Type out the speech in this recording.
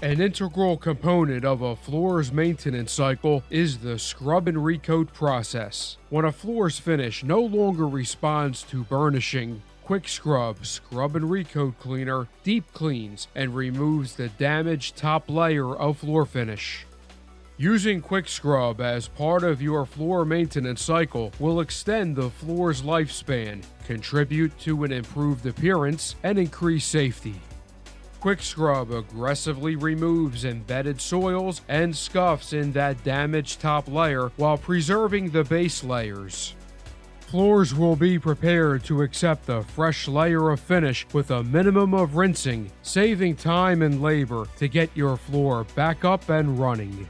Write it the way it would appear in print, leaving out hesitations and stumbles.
An integral component of a floor's maintenance cycle is the scrub and recoat process. When a floor's finish no longer responds to burnishing, QWIK-SCRUB Scrub and Recoat Cleaner deep cleans and removes the damaged top layer of floor finish. Using QWIK-SCRUB as part of your floor maintenance cycle will extend the floor's lifespan, contribute to an improved appearance, and increase safety. QWIK-SCRUB aggressively removes embedded soils and scuffs in that damaged top layer while preserving the base layers. Floors will be prepared to accept a fresh layer of finish with a minimum of rinsing, saving time and labor to get your floor back up and running.